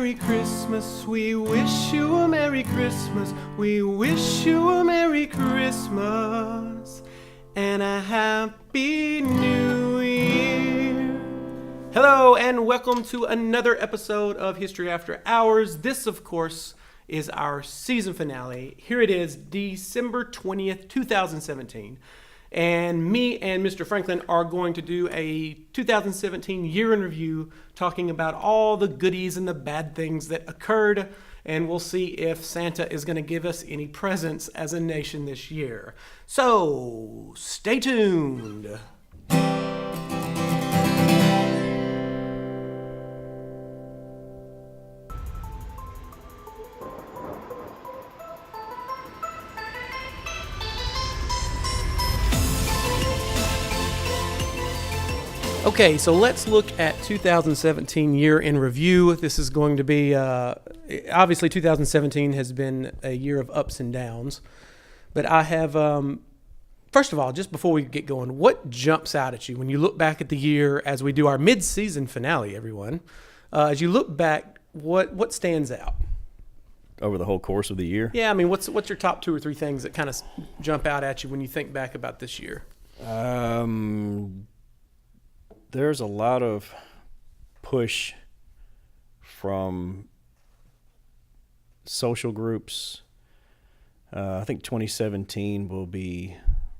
Merry Christmas. We wish you a Merry Christmas. We wish you a Merry Christmas and a Happy New Year. Hello and welcome to another episode of History After Hours. This, of course, is our season finale. Here it is, December 20th, 2017. And me and Mr. Franklin are going to do a 2017 year in review, talking about all the goodies and the bad things that occurred. And we'll see if Santa is going to give us any presents as a nation this year. So, stay tuned. Okay, so let's look at 2017 year in review. This is going to be, obviously 2017 has been a year of ups and downs. But I have, first of all, just before we get going, what jumps out at you when you look back at the year as we do our mid-season finale, everyone? As you look back, what stands out? Over the whole course of the year? Yeah, I mean, what's your top two or three things that kind of jump out at you when you think back about this year? There's a lot of push from social groups. I think 2017 will be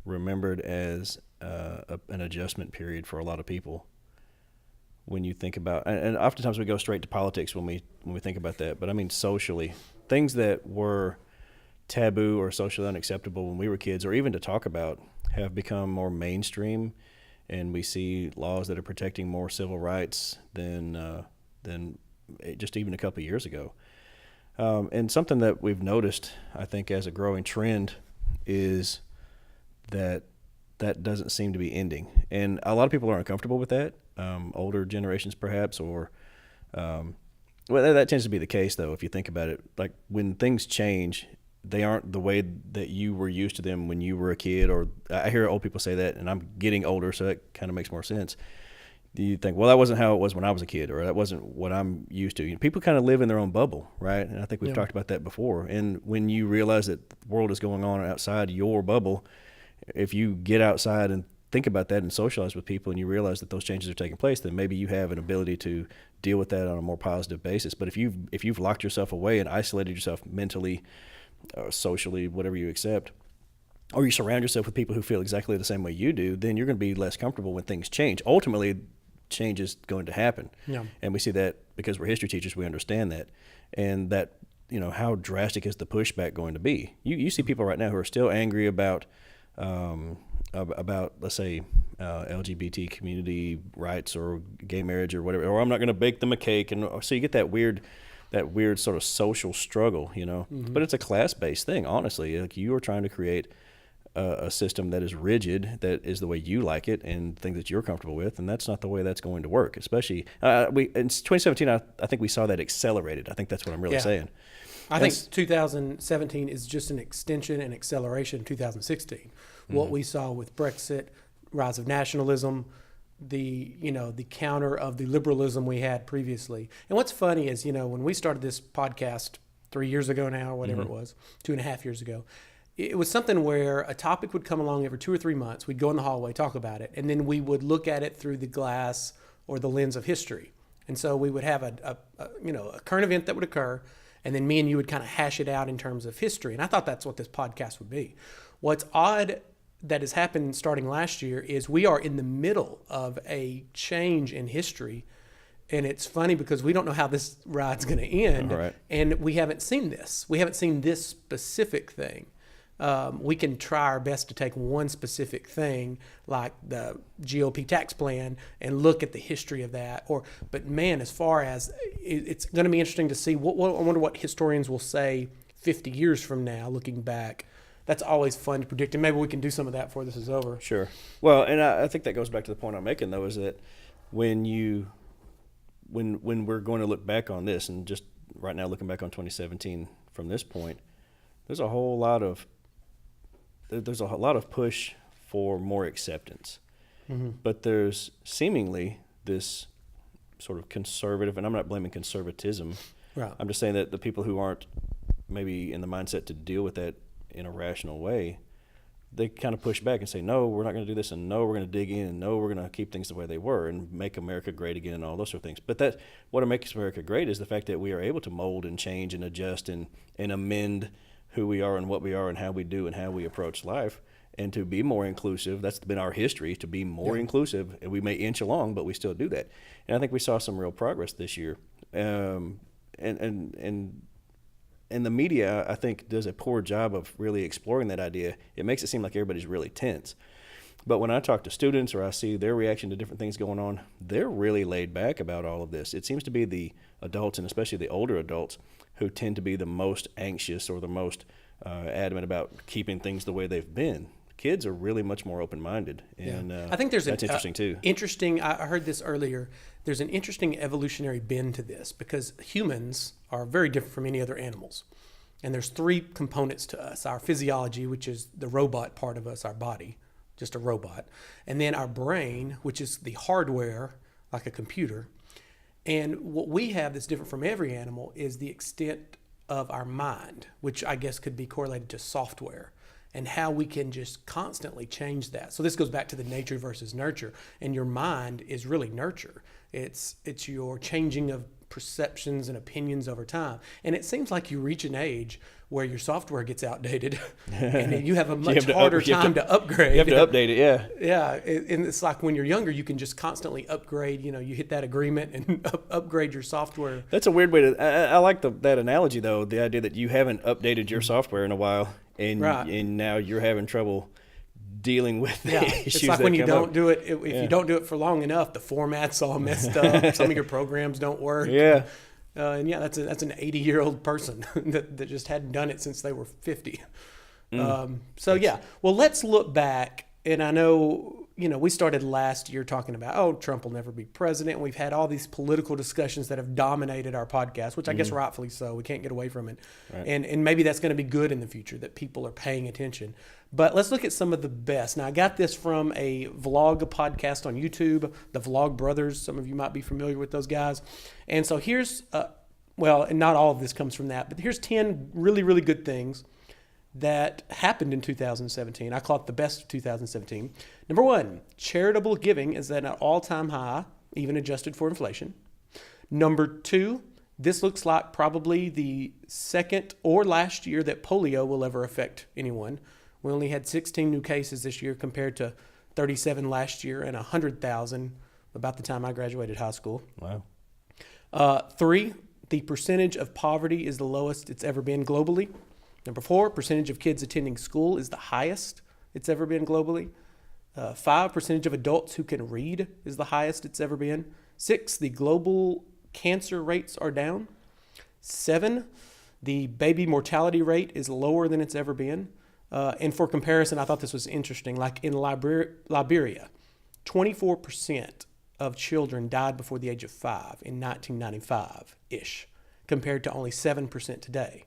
remembered as an adjustment period for a lot of people. When you think about, and oftentimes we go straight to politics when we think about that, but I mean socially, things that were taboo or socially unacceptable when we were kids, or even to talk about, have become more mainstream. And we see laws that are protecting more civil rights than just even a couple of years ago. And something that we've noticed, I think, as a growing trend is that doesn't seem to be ending. And a lot of people are uncomfortable with that, older generations perhaps, or well, that tends to be the case, though, if you think about it. Like, when things change, they aren't the way that you were used to them when you were a kid, or I hear old people say that, and I'm getting older, so that kind of makes more sense. You think, well, that wasn't how it was when I was a kid, or that wasn't what I'm used to. People kind of live in their own bubble, right? And I think we've talked about that before. And when you realize that the world is going on outside your bubble, if you get outside and think about that and socialize with people, and you realize that those changes are taking place, then maybe you have an ability to deal with that on a more positive basis. But if you've locked yourself away and isolated yourself mentally, socially, whatever you accept, or you surround yourself with people who feel exactly the same way you do, then you're going to be less comfortable when things change. Ultimately, change is going to happen. Yeah. And we see that because we're history teachers, we understand that. And that, how drastic is the pushback going to be? You see people right now who are still angry about let's say, LGBT community rights or gay marriage or whatever, or I'm not going to bake them a cake. And so you get that weird sort of social struggle, Mm-hmm. But it's a class-based thing, honestly. Like, you are trying to create a system that is rigid, that is the way you like it and things that you're comfortable with, and that's not the way that's going to work. Especially, in 2017, I think we saw that accelerated. I think that's what I'm really saying. I think 2017 is just an extension and acceleration of 2016. Mm-hmm. What we saw with Brexit, rise of nationalism, the counter of the liberalism we had previously. And what's funny is, when we started this podcast 3 years ago now, or whatever mm-hmm. it was, 2.5 years ago, it was something where a topic would come along every 2 or 3 months. We'd go in the hallway, talk about it, and then we would look at it through the glass or the lens of history. And so we would have a current event that would occur, and then me and you would kind of hash it out in terms of history. And I thought that's what this podcast would be. What's odd that has happened starting last year is we are in the middle of a change in history. And it's funny because we don't know how this ride's going to end. Right. And we haven't seen this. We haven't seen this specific thing. We can try our best to take one specific thing like the GOP tax plan and look at the history of that. But man, as far as it's going to be interesting to see, I wonder what historians will say 50 years from now, looking back. That's always fun to predict, and maybe we can do some of that before this is over. Sure. Well, and I think that goes back to the point I'm making, though, is that when we're going to look back on this, and just right now looking back on 2017 from this point, there's a lot of push for more acceptance. Mm-hmm. But there's seemingly this sort of conservative, and I'm not blaming conservatism, Right. I'm just saying that the people who aren't maybe in the mindset to deal with that in a rational way, they kind of push back and say, no, we're not going to do this, and no, we're going to dig in, and no, we're going to keep things the way they were and make America great again and all those sort of things. But what makes America great is the fact that we are able to mold and change and adjust and amend who we are and what we are and how we do and how we approach life, and to be more inclusive. That's been our history, to be more inclusive. And we may inch along, but we still do that. And I think we saw some real progress this year. And the media, I think, does a poor job of really exploring that idea. It makes it seem like everybody's really tense. But when I talk to students or I see their reaction to different things going on, they're really laid back about all of this. It seems to be the adults, and especially the older adults, who tend to be the most anxious or the most adamant about keeping things the way they've been. Kids are really much more open-minded, and I think there's that's interesting too. I heard this earlier. There's an interesting evolutionary bend to this because humans are very different from any other animals, and there's three components to us: our physiology, which is the robot part of us, our body, just a robot, and then our brain, which is the hardware, like a computer. And what we have that's different from every animal is the extent of our mind, which I guess could be correlated to software, and how we can just constantly change that. So this goes back to the nature versus nurture, and your mind is really nurture. It's your changing of perceptions and opinions over time. And it seems like you reach an age where your software gets outdated and you have a much harder time to upgrade. You have to update it, yeah. Yeah, and it's like when you're younger, you can just constantly upgrade. You know, you hit that agreement and upgrade your software. That's a weird way to. I like that analogy though. The idea that you haven't updated your software in a while, and now you're having trouble dealing with the issues. It's like when you don't do it. If you don't do it for long enough, the format's all messed up. Some of your programs don't work. Yeah. And that's an 80-year-old person that just hadn't done it since they were 50. Well, let's look back. And I know, we started last year talking about, Trump will never be president. And we've had all these political discussions that have dominated our podcast, which I guess rightfully so. We can't get away from it. Right. And maybe that's going to be good in the future, that people are paying attention. But let's look at some of the best. Now, I got this from a vlog podcast on YouTube, the Vlog Brothers. Some of you might be familiar with those guys. And so here's, and not all of this comes from that, but here's 10 really, really good things that happened in 2017. I call it the best of 2017. Number one, charitable giving is at an all-time high, even adjusted for inflation. Number two, this looks like probably the second or last year that polio will ever affect anyone. We only had 16 new cases this year compared to 37 last year and 100,000 about the time I graduated high school. Wow. 3, the percentage of poverty is the lowest it's ever been globally. Number 4, percentage of kids attending school is the highest it's ever been globally. 5, percentage of adults who can read is the highest it's ever been. 6, the global cancer rates are down. 7, the baby mortality rate is lower than it's ever been. And for comparison, I thought this was interesting. Like in Liberia, 24% of children died before the age of 5 in 1995-ish, compared to only 7% today.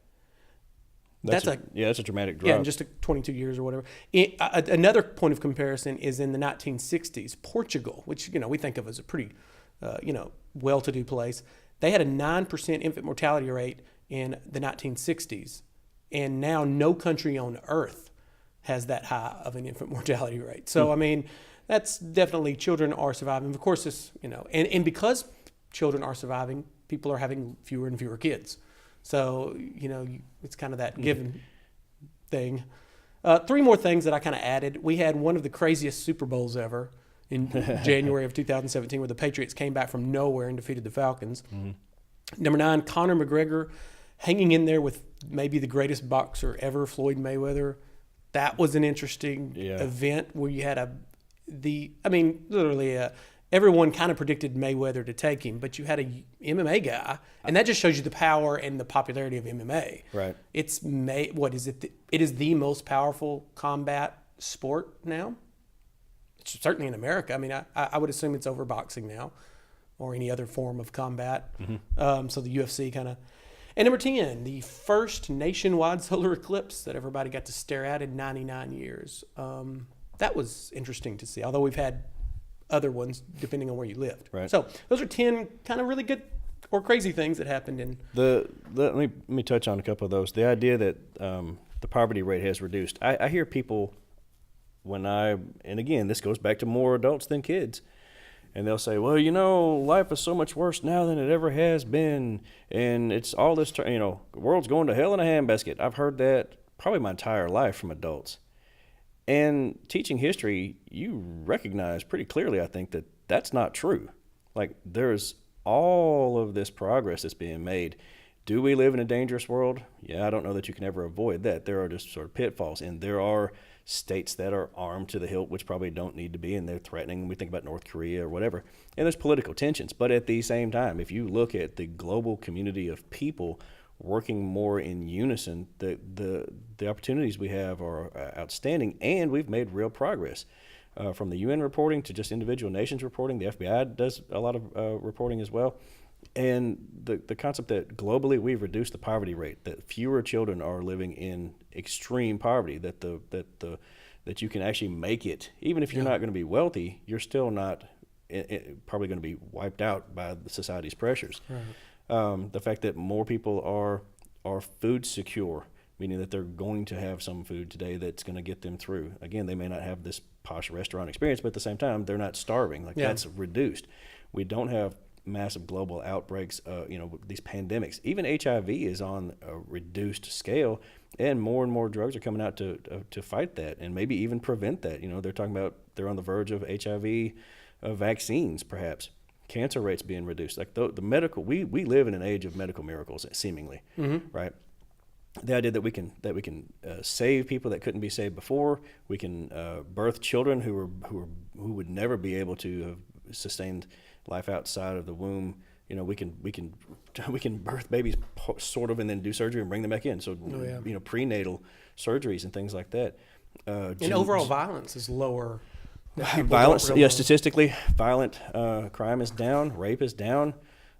That's a dramatic drop. Yeah, in just 22 years or whatever. Another point of comparison is in the 1960s, Portugal, which we think of as a pretty, well-to-do place. They had a 9% infant mortality rate in the 1960s, and now no country on earth has that high of an infant mortality rate. So that's definitely, children are surviving. Of course, this and because children are surviving, people are having fewer and fewer kids. So, it's kind of that given thing. 3 more things that I kind of added. We had one of the craziest Super Bowls ever in January of 2017 where the Patriots came back from nowhere and defeated the Falcons. Mm-hmm. Number 9, Conor McGregor hanging in there with maybe the greatest boxer ever, Floyd Mayweather. That was an interesting event where you had everyone kind of predicted Mayweather to take him, but you had a MMA guy, and that just shows you the power and the popularity of MMA. Right. It is the most powerful combat sport now. It's certainly in America. I would assume it's over boxing now, or any other form of combat. Mm-hmm. So the UFC kind of. And number 10, the first nationwide solar eclipse that everybody got to stare at in 99 years. That was interesting to see, although we've had other ones depending on where you lived. Right. So those are 10 kind of really good or crazy things that happened in. Let me touch on a couple of those. The idea that the poverty rate has reduced. I hear people and again, this goes back to more adults than kids. And they'll say, well, life is so much worse now than it ever has been. And it's all this, the world's going to hell in a handbasket. I've heard that probably my entire life from adults. And teaching history, you recognize pretty clearly, I think, that that's not true. Like, there's all of this progress that's being made. Do we live in a dangerous world? Yeah, I don't know that you can ever avoid that. There are just sort of pitfalls. And there are states that are armed to the hilt, which probably don't need to be, and they're threatening. We think about North Korea or whatever. And there's political tensions. But at the same time, if you look at the global community of people working more in unison, the opportunities we have are outstanding, and we've made real progress. From the UN reporting to just individual nations reporting, the FBI does a lot of reporting as well. And the concept that globally we've reduced the poverty rate, that fewer children are living in extreme poverty, that you can actually make it, even if you're not going to be wealthy, you're still not probably going to be wiped out by the society's pressures. Right. The fact that more people are food secure, meaning that they're going to have some food today that's going to get them through. Again, they may not have this posh restaurant experience, but at the same time, they're not starving. That's reduced. We don't have massive global outbreaks, these pandemics. Even HIV is on a reduced scale, and more drugs are coming out to fight that and maybe even prevent that. They're talking about they're on the verge of HIV vaccines, perhaps. Cancer rates being reduced. Like the medical, we live in an age of medical miracles, seemingly, right? The idea that we can save people that couldn't be saved before. We can birth children who would never be able to have sustained life outside of the womb. We can birth babies sort of and then do surgery and bring them back in. So prenatal surgeries and things like that. And overall violence is lower. Violence, statistically, violent crime is down, rape is down.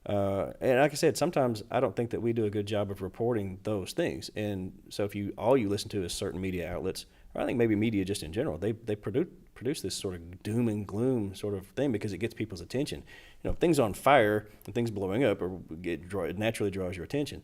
And like I said, sometimes I don't think that we do a good job of reporting those things. And so if all you listen to is certain media outlets, or I think maybe media just in general, they produce this sort of doom and gloom sort of thing because it gets people's attention. If things on fire and things blowing up, it naturally draws your attention.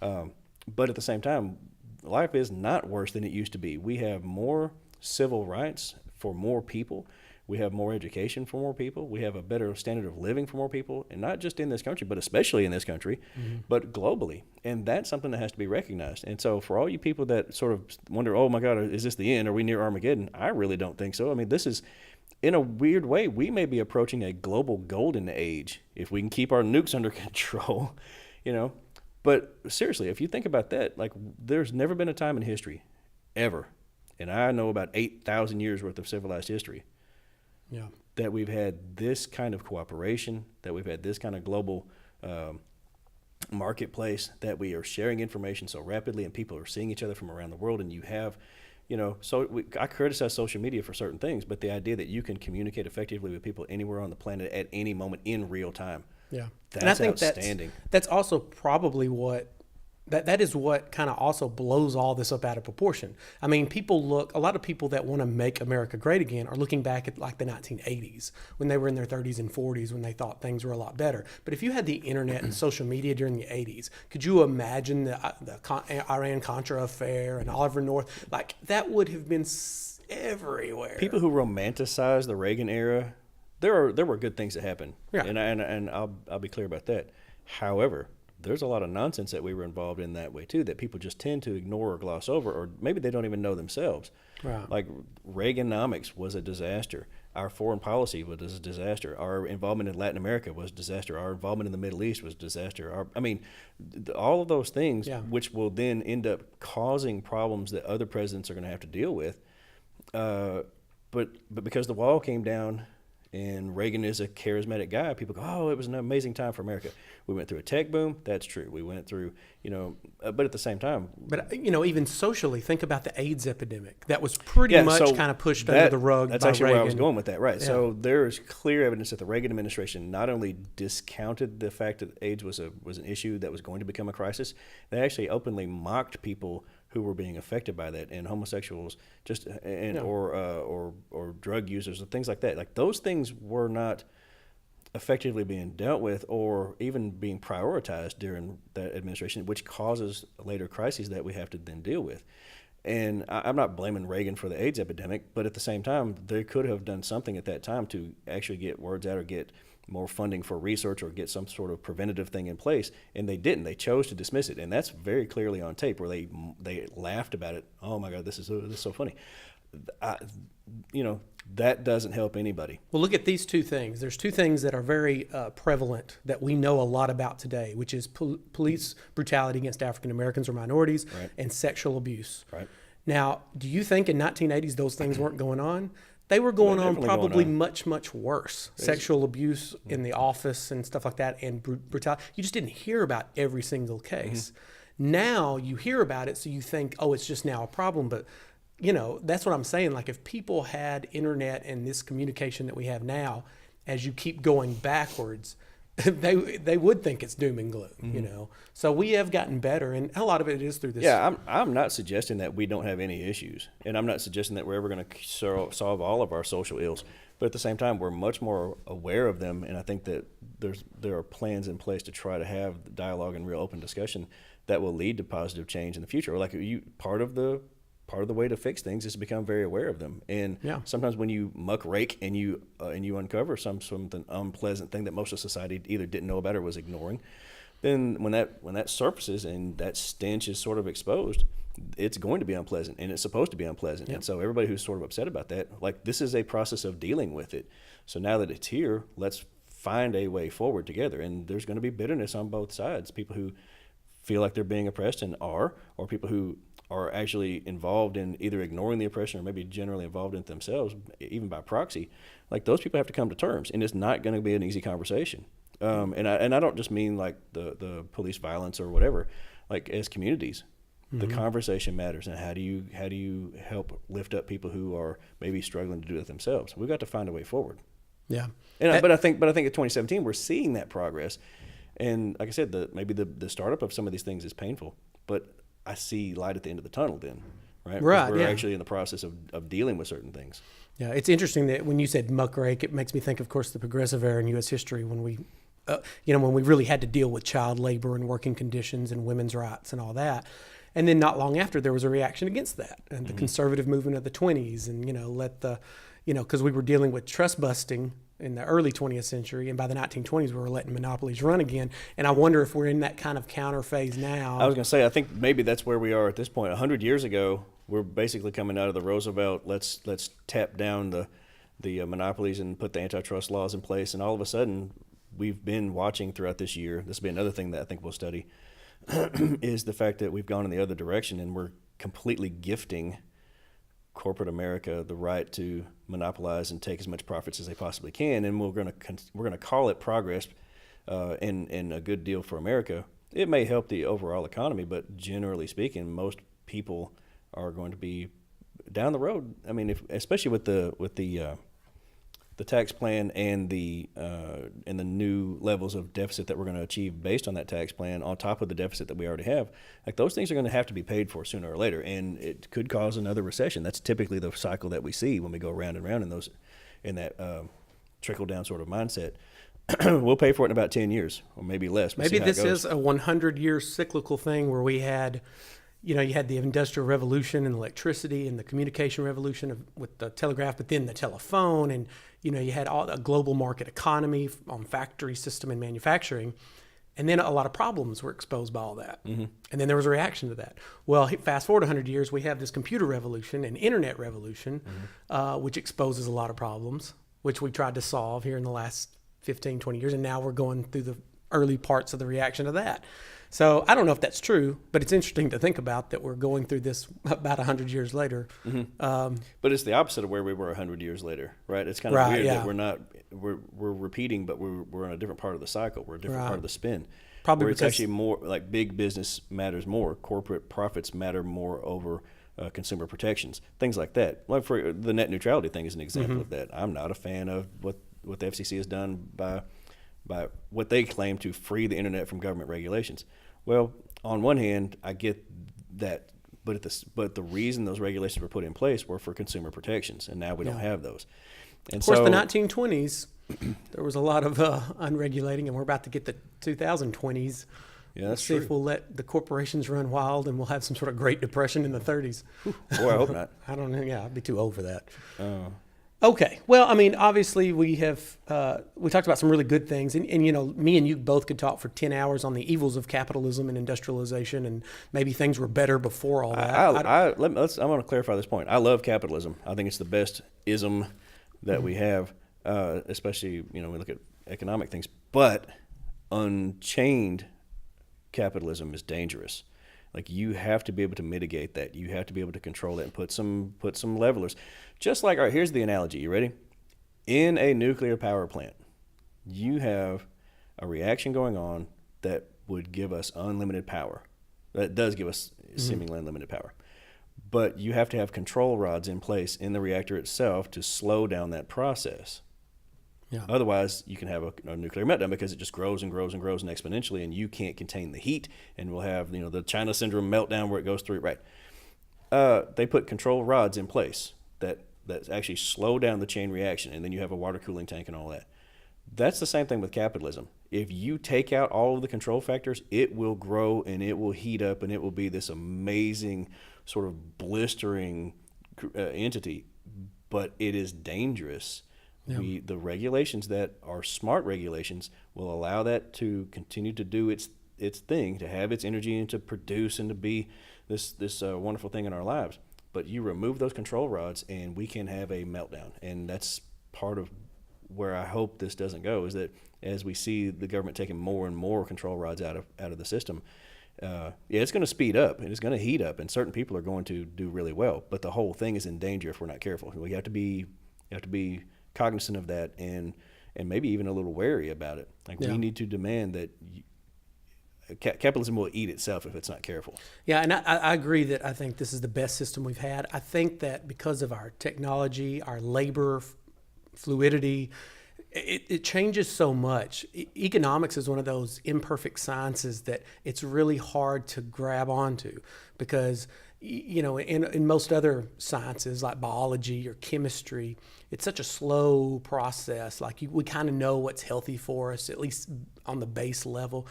But at the same time, life is not worse than it used to be. We have more civil rights for more people. We have more education for more people. We have a better standard of living for more people, and not just in this country, but especially in this country, but globally. And that's something that has to be recognized. And so for all you people that sort of wonder, oh my God, is this the end? Are we near Armageddon? I really don't think so. I mean, this is, in a weird way, we may be approaching a global golden age if we can keep our nukes under control, But seriously, if you think about that, like there's never been a time in history, ever, and I know about 8,000 years worth of civilized history, that we've had this kind of cooperation, that we've had this kind of global marketplace, that we are sharing information so rapidly and people are seeing each other from around the world. And you have, I criticize social media for certain things, but the idea that you can communicate effectively with people anywhere on the planet at any moment in real time. Yeah. That's and I think outstanding. That's also probably what that is what kind of also blows all this up out of proportion. I mean, a lot of people that want to make America great again are looking back at like the 1980s when they were in their 30s and 40s when they thought things were a lot better. But if you had the internet and social media during the 80s, could you imagine the Iran-Contra affair and Oliver North? Like that would have been everywhere. People who romanticize the Reagan era, there were good things that happened. Yeah. And I'll be clear about that. However, there's a lot of nonsense that we were involved in that way too, that people just tend to ignore or gloss over, or maybe they don't even know themselves. Right. Like Reaganomics was a disaster. Our foreign policy was a disaster. Our involvement in Latin America was a disaster. Our involvement in the Middle East was a disaster. All of those things, which will then end up causing problems that other presidents are going to have to deal with. But because the wall came down, and Reagan is a charismatic guy, people go, oh, it was an amazing time for America. We went through a tech boom. That's true. We went through, but at the same time. But, even socially, think about the AIDS epidemic. That was pretty much kind of pushed under the rug by Reagan. That's actually where I was going with that, right. Yeah. So there is clear evidence that the Reagan administration not only discounted the fact that AIDS was an issue that was going to become a crisis, they actually openly mocked people who were being affected by that, and homosexuals, or drug users and things like that. Like those things were not effectively being dealt with or even being prioritized during that administration, which causes later crises that we have to then deal with. And I'm not blaming Reagan for the AIDS epidemic, but at the same time, they could have done something at that time to actually get words out or get more funding for research or get some sort of preventative thing in place, and they didn't. They chose to dismiss it, and that's very clearly on tape where they laughed about it. Oh my God, this is so funny. That doesn't help anybody. Well, look at these two things. There's two things that are very prevalent that we know a lot about today, which is police brutality against African Americans or minorities, Right. and sexual abuse. Right. Now, do you think in 1980s those things weren't going on? They were going on definitely probably going on. much, much worse. Sexual abuse in the office and stuff like that, and brutality. You just didn't hear about every single case. Now you hear about it, so you think, oh, it's just now a problem. But, that's what I'm saying. Like, if people had internet and this communication that we have now, as you keep going backwards, they would think it's doom and gloom, So we have gotten better, and a lot of it is through this. Yeah, I'm not suggesting that we don't have any issues, and I'm not suggesting that we're ever going to solve all of our social ills. But at the same time, we're much more aware of them, and I think that there are plans in place to try to have dialogue and real open discussion that will lead to positive change in the future. Like part of the way to fix things is to become very aware of them. And sometimes when you muck rake and you uncover something unpleasant thing that most of society either didn't know about or was ignoring, then when that surfaces and that stench is sort of exposed, it's going to be unpleasant, and it's supposed to be unpleasant. And so everybody who's sort of upset about that, like, this is a process of dealing with it. So now that it's here, let's find a way forward together. And there's going to be bitterness on both sides. People who feel like they're being oppressed and or people who are actually involved in either ignoring the oppression or maybe generally involved in it themselves, even by proxy. Like, those people have to come to terms, and it's not going to be an easy conversation. And I don't just mean like the police violence or whatever. Like, as communities, the conversation matters, and how do you help lift up people who are maybe struggling to do it themselves? We've got to find a way forward. Yeah. But I think in 2017 we're seeing that progress, and like I said, maybe the startup of some of these things is painful, but I see light at the end of the tunnel then, right? Right. We're actually in the process of dealing with certain things. Yeah, it's interesting that when you said muckrake, it makes me think, of course, the progressive era in U.S. history when we, when we really had to deal with child labor and working conditions and women's rights and all that. And then not long after, there was a reaction against that, and the conservative movement of the 20s, and because we were dealing with trust busting in the early 20th century, and by the 1920s, we were letting monopolies run again. And I wonder if we're in that kind of counter phase now. I was going to say, I think maybe that's where we are at this point. 100 years ago, we're basically coming out of the Roosevelt, let's tap down the monopolies and put the antitrust laws in place. And all of a sudden, we've been watching throughout this year, this will be another thing that I think we'll study, is the fact that we've gone in the other direction, and we're completely gifting corporate America the right to monopolize and take as much profits as they possibly can, and we're going to call it progress, and a good deal for America. It may help the overall economy, but generally speaking, most people are going to be down the road. I mean, especially with the tax plan and the new levels of deficit that we're going to achieve based on that tax plan, on top of the deficit that we already have, like, those things are going to have to be paid for sooner or later, and it could cause another recession. That's typically the cycle that we see when we go round and round in that trickle down sort of mindset. We'll pay for it in about 10 years, or maybe less. Maybe this is a 100-year cyclical thing where we had, you had the Industrial Revolution and electricity and the communication revolution with the telegraph, but then the telephone, and you had a global market economy on factory system and manufacturing, and then a lot of problems were exposed by all that. And then there was a reaction to that. Well, fast forward 100 years, we have this computer revolution and internet revolution, which exposes a lot of problems, which we tried to solve here in the last 15, 20 years, and now we're going through the early parts of the reaction to that. So I don't know if that's true, but it's interesting to think about that we're going through this about 100 years later. But it's the opposite of where we were 100 years later, right? It's kind of weird that we're repeating, but we're in a different part of the cycle. We're a different part of the spin. Probably where because it's actually more like big business matters more, corporate profits matter more over consumer protections, things like that. Like, for the net neutrality thing is an example of that. I'm not a fan of what the FCC has done by what they claim to free the internet from government regulations. Well, on one hand, I get that, but the reason those regulations were put in place were for consumer protections, and now we don't have those. And Of course, so, the 1920s, there was a lot of unregulating, and we're about to get the 2020s. yeah, that's See true. if we'll let the corporations run wild and we'll have some sort of Great Depression in the 30s. Boy, I hope not. I don't know. Yeah, I'd be too old for that. Uh, Okay. Well, I mean, obviously we have, we talked about some really good things, and, you know, me and you both could talk for 10 hours on the evils of capitalism and industrialization, and maybe things were better before all that. I want to clarify this point. I love capitalism. I think it's the best ism that we have, especially, you know, when we look at economic things. But unchained capitalism is dangerous. Like, you have to be able to mitigate that. You have to be able to control it and put some levelers. Just like, all right, here's the analogy. You ready? In a nuclear power plant, you have a reaction going on that would give us unlimited power. That does give us seemingly unlimited power. But you have to have control rods in place in the reactor itself to slow down that process. Yeah. Otherwise, you can have a nuclear meltdown because it just grows and grows and grows and exponentially, and you can't contain the heat, and we'll have, you know, the China syndrome meltdown where it goes through. Right? They put control rods in place that actually slow down the chain reaction, and then you have a water cooling tank and all that. That's the same thing with capitalism. If you take out all of the control factors, it will grow and it will heat up, and it will be this amazing sort of blistering entity. But it is dangerous. Yeah. The regulations that are smart regulations will allow that to continue to do its thing, to have its energy and to produce and to be this wonderful thing in our lives. But you remove those control rods and we can have a meltdown. And that's part of where I hope this doesn't go, is that as we see the government taking more and more control rods out of the system, it's going to speed up and it's going to heat up, and certain people are going to do really well. But the whole thing is in danger if we're not careful. We have to be cognizant of that, and maybe even a little wary about it. Like, Yeah. we need to demand that capitalism will eat itself if it's not careful. Yeah, and I agree that I think this is the best system we've had. I think that because of our technology, our labor fluidity, it changes so much. Economics is one of those imperfect sciences that it's really hard to grab onto because, you know, in most other sciences like biology or chemistry, it's such a slow process. Like, we kind of know what's healthy for us, at least on the base level.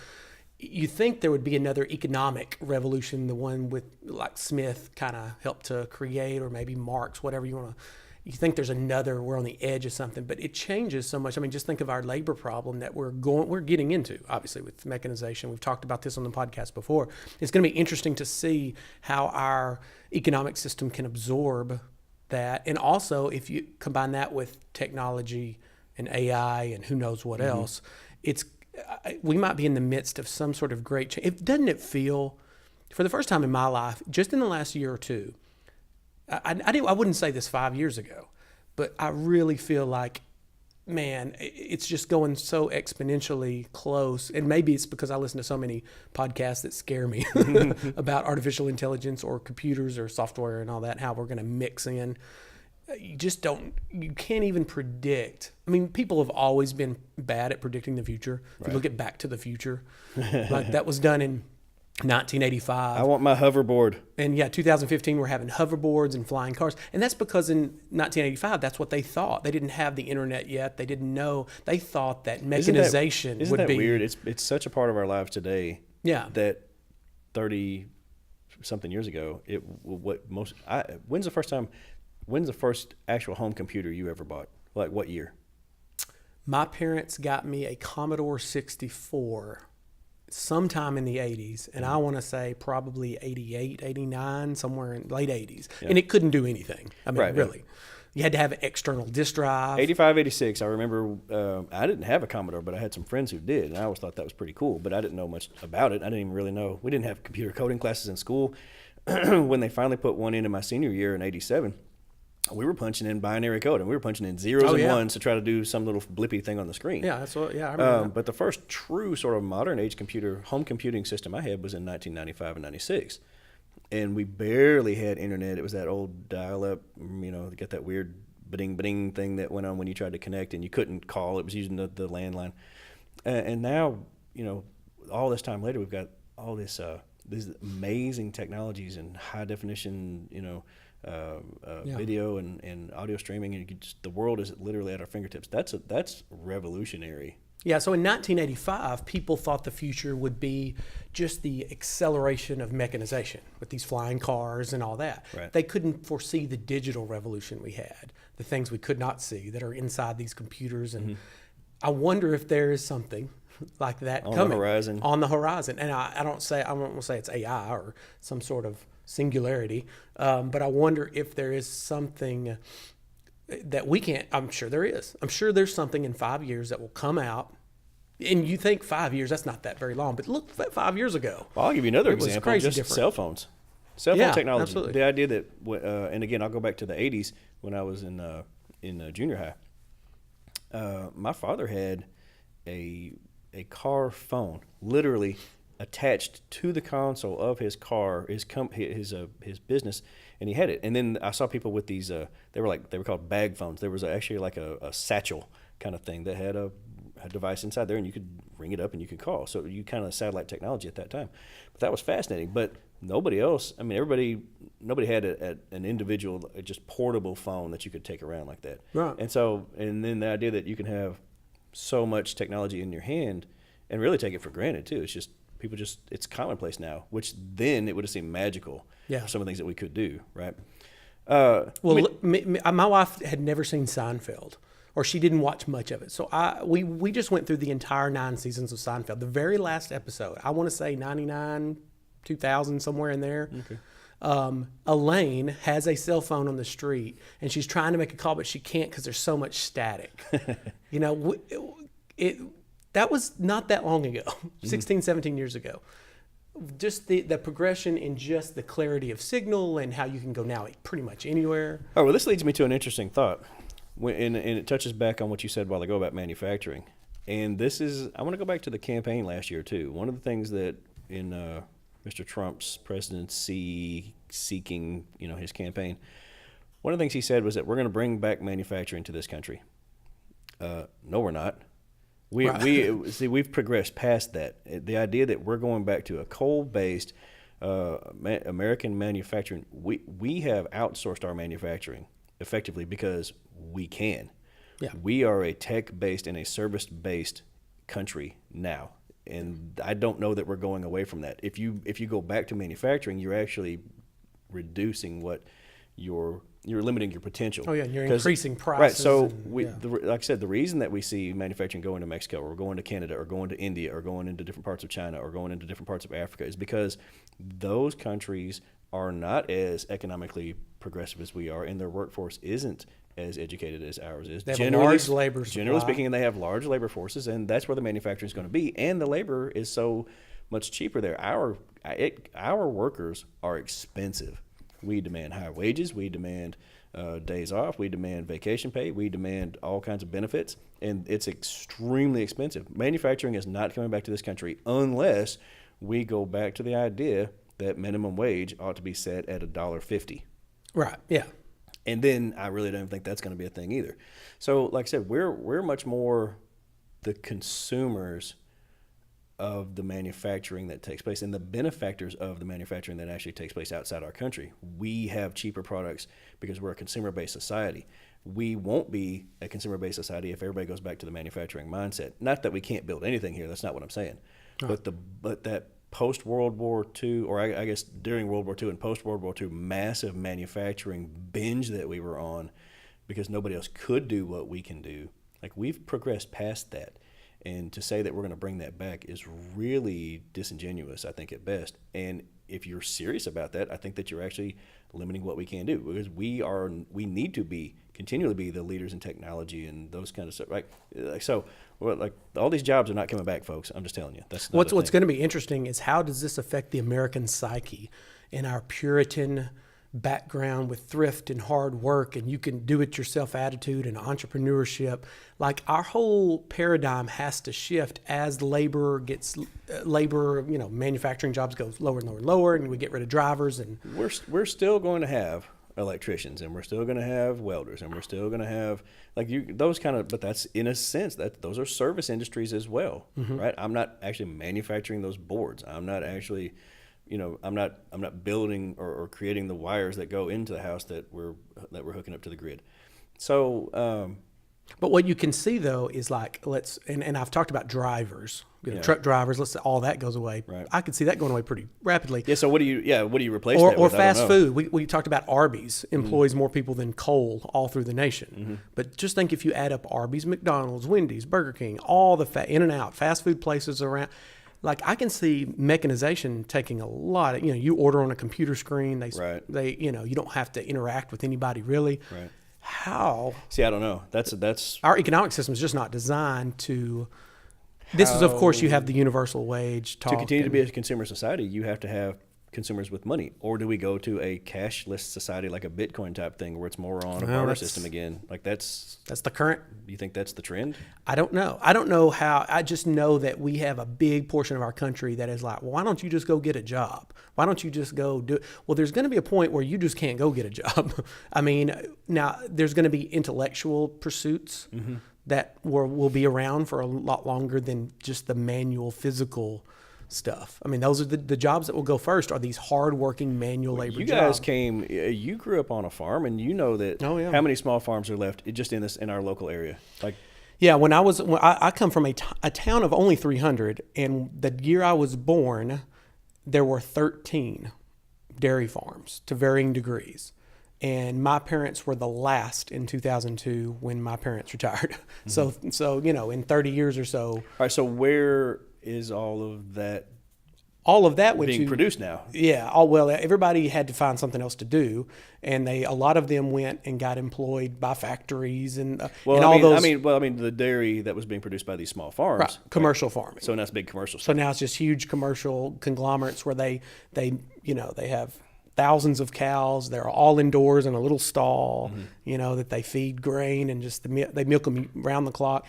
You think there would be another economic revolution, the one with like Smith kind of helped to create, or maybe Marx, whatever you want to. You think there's another, we're on the edge of something, but it changes so much. I mean, just think of our labor problem that we're getting into, obviously, with mechanization. We've talked about this on the podcast before. It's going to be interesting to see how our economic system can absorb that. And also, if you combine that with technology and AI and who knows what else, we might be in the midst of some sort of great change. Doesn't it feel, for the first time in my life, just in the last year or two, I wouldn't say this 5 years ago, but I really feel like, man, it's just going so exponentially close. And maybe it's because I listen to so many podcasts that scare me about artificial intelligence or computers or software and all that, how we're going to mix in. You can't even predict. I mean, people have always been bad at predicting the future. If you look at Back to the Future, like that was done in 1985. I want my hoverboard. And 2015, we're having hoverboards and flying cars. And that's because in 1985, that's what they thought. They didn't have the internet yet. They didn't know. They thought that mechanization isn't would that be weird? It's such a part of our lives today. Yeah. That 30 something years ago, when's the first actual home computer you ever bought? Like, what year? My parents got me a Commodore 64 sometime in the 80s, and I want to say probably 88, 89, somewhere in late 80s. Yeah. And it couldn't do anything. I mean, Right, really. You had to have an external disk drive. 85, 86. I remember I didn't have a Commodore, but I had some friends who did, and I always thought that was pretty cool, but I didn't know much about it. I didn't even really know. We didn't have computer coding classes in school. When they finally put one in my senior year in 87, we were punching in binary code, and we were punching in zeros and ones to try to do some little blippy thing on the screen. Yeah, I remember that. But the first true sort of modern age home computing system I had was in 1995 and 96. And we barely had internet. It was that old dial-up, got that weird ba-ding thing that went on when you tried to connect and you couldn't call. It was using the landline. And now, all this time later, we've got all this these amazing technologies and high definition, Yeah. video and audio streaming, and you could just, the world is literally at our fingertips. That's revolutionary. Yeah, so in 1985, people thought the future would be just the acceleration of mechanization with these flying cars and all that. Right. They couldn't foresee the digital revolution we had, the things we could not see that are inside these computers. And I wonder if there is something like that On the coming horizon. on the horizon. And I don't want to say it's AI or some sort of singularity, but I wonder if there is something that we can't. I'm sure there is. I'm sure there's something in 5 years that will come out. And you think 5 years, that's not that very long. But look, 5 years ago. Well, I'll give you another It was example, crazy just different. cell phones. Cell phone Yeah, technology. absolutely. The idea that, and again, I'll go back to the 80s when I was in junior high. My father had a car phone, literally attached to the console of his car, his business, and he had it. And then I saw people with these. They were called bag phones. There was actually like a satchel kind of thing that had a device inside there, and you could ring it up and you could call. So you kind of satellite technology at that time. But that was fascinating. But nobody else. I mean, nobody had an individual, just portable phone that you could take around like that. Right. And then the idea that you can have so much technology in your hand and really take it for granted too. It's just it's commonplace now, which then it would have seemed magical. Yeah. For some of the things that we could do, right? Well, my wife had never seen Seinfeld, or she didn't watch much of it. So we just went through the entire 9 seasons of Seinfeld. The very last episode, I want to say 99, 2000, somewhere in there. Okay. Elaine has a cell phone on the street, and she's trying to make a call, but she can't because there's so much static. That was not that long ago, 16, 17 years ago. Just the progression in just the clarity of signal and how you can go now pretty much anywhere. Oh, well, this leads me to an interesting thought. And it touches back on what you said a while ago about manufacturing. And I want to go back to the campaign last year, too. One of the things that in Mr. Trump's presidency seeking, his campaign, one of the things he said was that we're going to bring back manufacturing to this country. No, we're not. We've progressed past that. The idea that we're going back to a coal-based American manufacturing, we have outsourced our manufacturing effectively because we can. Yeah. We are a tech-based and a service-based country now, and I don't know that we're going away from that. If you go back to manufacturing, you're actually reducing you're limiting your potential. Oh yeah, and you're increasing prices. Right. So like I said, the reason that we see manufacturing going to Mexico or going to Canada or going to India or going into different parts of China or going into different parts of Africa is because those countries are not as economically progressive as we are, and their workforce isn't as educated as ours is. They have a large labor supply. Generally speaking, and they have large labor forces, and that's where the manufacturing is going to be. And the labor is so much cheaper there. Our workers are expensive. We demand higher wages. We demand days off. We demand vacation pay. We demand all kinds of benefits, and it's extremely expensive. Manufacturing is not coming back to this country unless we go back to the idea that minimum wage ought to be set at $1.50. Right. Yeah. And then I really don't think that's going to be a thing either. So, like I said, we're much more the consumers of the manufacturing that takes place and the benefactors of the manufacturing that actually takes place outside our country. We have cheaper products because we're a consumer-based society. We won't be a consumer-based society if everybody goes back to the manufacturing mindset. Not that we can't build anything here. That's not what I'm saying. Right. But that post-World War II, or I guess during World War II and post-World War II, massive manufacturing binge that we were on because nobody else could do what we can do. Like, we've progressed past that. And to say that we're going to bring that back is really disingenuous, I think, at best. And if you're serious about that, I think that you're actually limiting what we can do, because we need to continually be the leaders in technology and those kind of stuff. Right? Like all these jobs are not coming back, folks. I'm just telling you. That's not What's going to be interesting is how does this affect the American psyche in our Puritan background with thrift and hard work and you can do it yourself attitude and entrepreneurship. Like, our whole paradigm has to shift as manufacturing jobs go lower and lower and lower, and we get rid of drivers. And we're still going to have electricians, and we're still going to have welders, and we're still going to have but that's, in a sense, that those are service industries as well. Mm-hmm. Right? I'm not actually manufacturing those boards. I'm not actually I'm not building or creating the wires that go into the house that we're hooking up to the grid. So But what you can see though is like and I've talked about drivers, Yeah. truck drivers. Let's say all that goes away. Right. I could see that going away pretty rapidly. yeah. So what do you replace Or that with? I don't fast know. food. We talked about Arby's employs more people than coal all through the nation. But just think if you add up Arby's, McDonald's, Wendy's, Burger King, all the In-N-Out fast food places around. Like I can see mechanization taking a lot of, you order on a computer screen. Right. You don't have to interact with anybody really. Right. How See, I don't know. That's our economic system is just not designed to. This is, of course, you have the universal wage talk. to continue to be a consumer society. You have to have consumers with money, or do we go to a cashless society like a Bitcoin type thing where it's more on a barter system again? Like that's the current. you think that's the trend? I don't know. I don't know how. I just know that we have a big portion of our country that is like, well, why don't you just go get a job? Why don't you just go do it? Well, there's going to be a point where you just can't go get a job. I mean, now there's going to be intellectual pursuits that will be around for a lot longer than just the manual physical stuff. I mean, those are the jobs that will go first are these hardworking manual labor You jobs. guys you grew up on a farm, and you know that. Oh, yeah. How many small farms are left just in our local area? Like, Yeah, when I come from a town of only 300, and the year I was born, there were 13 dairy farms to varying degrees. And my parents were the last in 2002 when my parents retired. So in 30 years or so, all right. So where is all of that all of that went being to produced now? Yeah. Everybody had to find something else to do, and a lot of them went and got employed by factories and Well, and I all mean, those the dairy that was being produced by these small farms, right, commercial farming. So now it's big commercial So stuff. now it's just huge commercial conglomerates where they have thousands of cows. They're all indoors in a little stall, that they feed grain and just they milk them round the clock,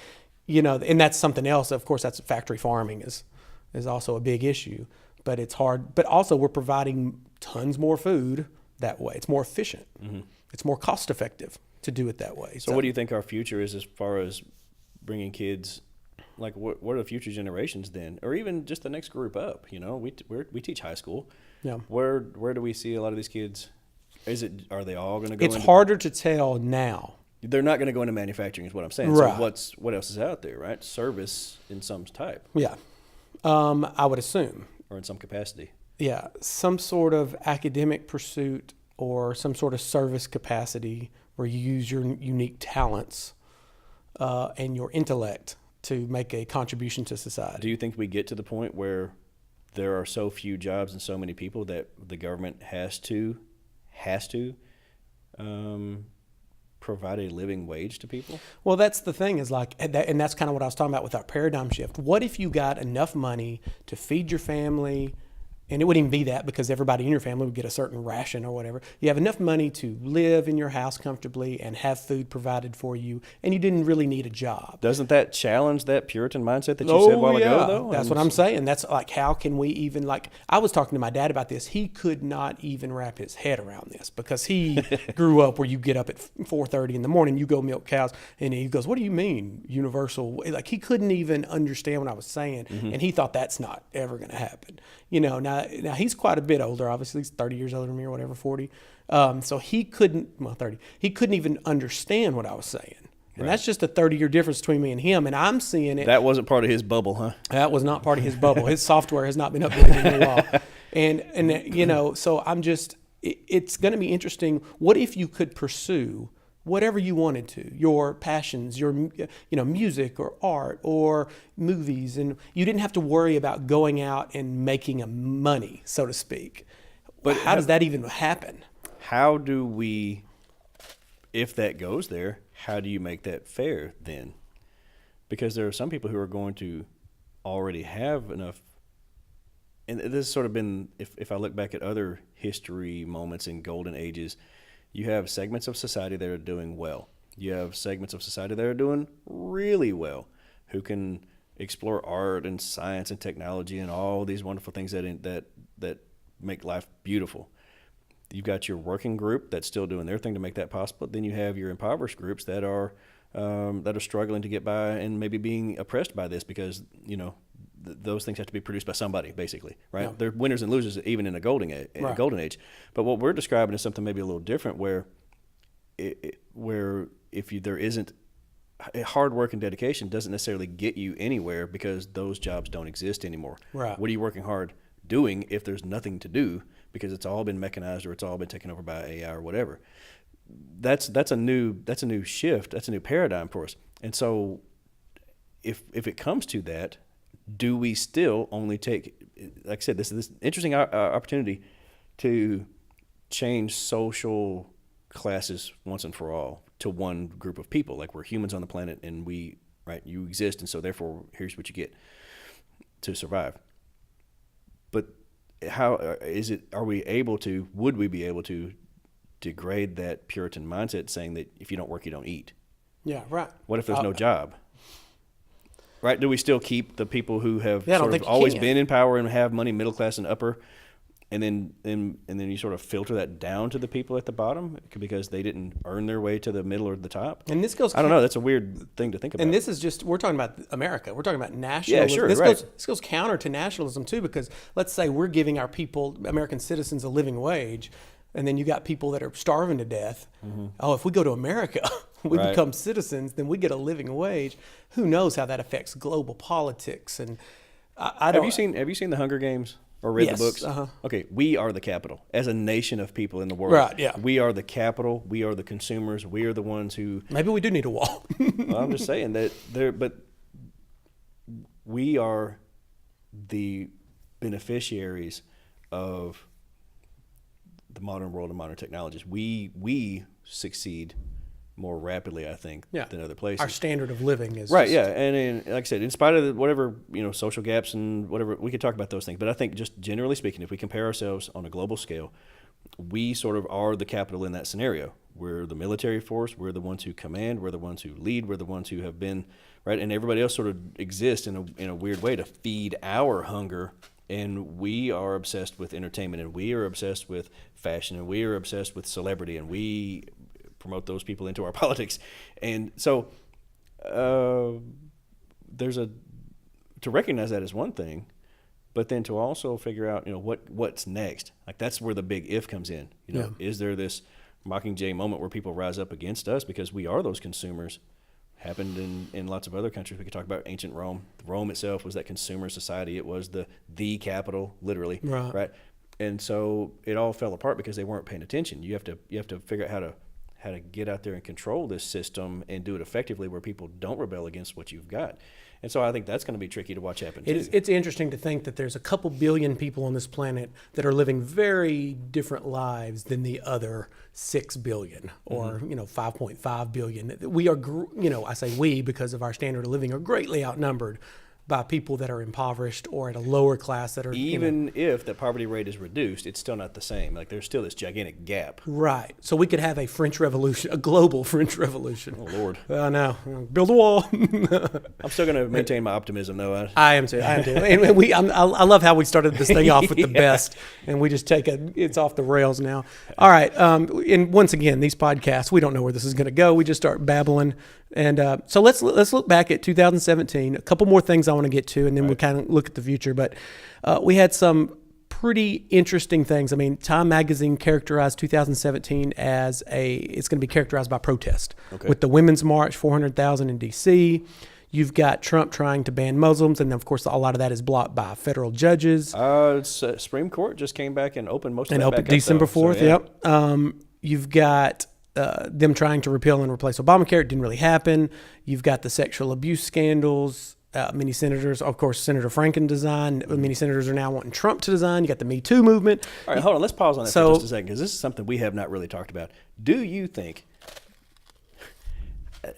and that's something else. Of course, that's factory farming is also a big issue, but it's hard. But also we're providing tons more food that way. It's more efficient. It's more cost effective to do it that way. So what do you think our future is as far as bringing kids? Like, what are the future generations then, or even just the next group up? We teach high school. Yeah. Where do we see a lot of these kids? Are they all going to go? It's harder to tell now. They're not going to go into manufacturing, is what I'm saying. Right. So what else is out there, right? Service in some type Yeah. I would assume. or in some capacity. Yeah, some sort of academic pursuit or some sort of service capacity where you use your unique talents and your intellect to make a contribution to society. Do you think we get to the point where there are so few jobs and so many people that the government has to provide a living wage to people? Well, that's the thing is like, and that's kind of what I was talking about with our paradigm shift. What if you got enough money to feed your family? And it wouldn't even be that because everybody in your family would get a certain ration or whatever. You have enough money to live in your house comfortably and have food provided for you, and you didn't really need a job. Doesn't that challenge that Puritan mindset that you said a while ago, though? That's what I'm saying. That's like, how can we even, like, I was talking to my dad about this. He could not even wrap his head around this because he grew up where you get up at 4:30 in the morning, you go milk cows, and he goes, "What do you mean universal?" Like, he couldn't even understand what I was saying, and he thought that's not ever going to happen. Now he's quite a bit older. Obviously, he's 30 years older than me or whatever, 40. So he couldn't, 30. He couldn't even understand what I was saying. And that's just a 30-year difference between me and him. And I'm seeing it. That wasn't part of his bubble, huh? That was not part of his bubble. His software has not been updated in a while. And so I'm just, it's going to be interesting. What if you could pursue whatever you wanted to, your passions, your music or art or movies, and you didn't have to worry about going out and making a money, so to speak. But how does that even happen? How do we, if that goes there, how do you make that fair then? Because there are some people who are going to already have enough, and this has sort of been, if I look back at other history moments in golden ages, you have segments of society that are doing well. You have segments of society that are doing really well, who can explore art and science and technology and all these wonderful things that make life beautiful. You've got your working group that's still doing their thing to make that possible. Then you have your impoverished groups that are struggling to get by and maybe being oppressed by this because those things have to be produced by somebody, basically, right? Yeah. They're winners and losers, even in a golden age. Right. Golden age. But what we're describing is something maybe a little different, where there isn't hard work and dedication doesn't necessarily get you anywhere, because those jobs don't exist anymore. Right. What are you working hard doing if there's nothing to do, because it's all been mechanized or it's all been taken over by AI or whatever? That's a new shift. That's a new paradigm for us. And so if it comes to that, do we still only take, like I said, this is this interesting opportunity to change social classes once and for all to one group of people? Like, we're humans on the planet, and you exist, and so therefore here's what you get to survive. But how would we be able to degrade that Puritan mindset, saying that if you don't work, you don't eat? Yeah, right. What if there's no job? Right? Do we still keep the people who have Yeah, I don't sort of think you always can. been in power and have money, middle class and upper, and then you sort of filter that down to the people at the bottom because they didn't earn their way to the middle or the top? And this goes. I don't know. That's a weird thing to think about. And this is just, we're talking about America. We're talking about nationalism. Yeah, sure, This right. goes counter to nationalism too, because let's say we're giving our people, American citizens, a living wage, and then you got people that are starving to death. Mm-hmm. Oh, if we go to America, we Right. become citizens, then we get a living wage. Who knows how that affects global politics? And I don't. Have you seen the Hunger Games or read Yes, the books? uh-huh. Okay, we are the capital as a nation of people in the world. Right, yeah. We are the capital. We are the consumers. We are the ones who. Maybe we do need a wall. Well, I'm just saying but we are the beneficiaries of the modern world and modern technologies. We succeed more rapidly, I think, Yeah. than other places. Our standard of living is Right, just- yeah, and like I said, in spite of whatever social gaps and whatever, we could talk about those things. But I think, just generally speaking, if we compare ourselves on a global scale, we sort of are the capital in that scenario. We're the military force. We're the ones who command. We're the ones who lead. We're the ones who have been right, and everybody else sort of exists in a weird way to feed our hunger. And we are obsessed with entertainment, and we are obsessed with fashion, and we are obsessed with celebrity, and we promote those people into our politics. And so to recognize that is one thing, but then to also figure out what's next. Like, that's where the big if comes in. Yeah. Is there this Mockingjay moment where people rise up against us because we are those consumers? Happened in lots of other countries. We could talk about ancient Rome. Rome itself was that consumer society. It was the capital, literally. Right. And so it all fell apart because they weren't paying attention. You have to figure out how to get out there and control this system and do it effectively, where people don't rebel against what you've got. And so I think that's going to be tricky to watch happen too. It's interesting to think that there's a couple billion people on this planet that are living very different lives than the other 6 billion or 5.5 billion. We are, I say we because of our standard of living, are greatly outnumbered by people that are impoverished or at a lower class that are Even if the poverty rate is reduced, it's still not the same. Like, there's still this gigantic gap. right. So we could have a French Revolution, a global French Revolution. Oh, Lord. I know. Build a wall. I'm still going to maintain my optimism, though. I am too. And I love how we started this thing off with the best, and we just it's off the rails now. All right. And once again, these podcasts, we don't know where this is going to go. We just start babbling. And so let's look back at 2017. A couple more things I want to get to, and then we'll kind of look at the future. But we had some pretty interesting things. I mean, Time Magazine characterized 2017 as it's going to be characterized by protest. Okay. With the Women's March, 400,000 in D.C., you've got Trump trying to ban Muslims, and of course, a lot of that is blocked by federal judges. Supreme Court just came back and opened most of And that open back December up, though. 4th, So, yeah. yep. You've got them trying to repeal and replace Obamacare. It didn't really happen. You've got the sexual abuse scandals. Many senators, of course, Senator Franken designed. Many senators are now wanting Trump to design. You got the Me Too movement. All right, hold on. Let's pause on that So- for just a second, because this is something we have not really talked about. Do you think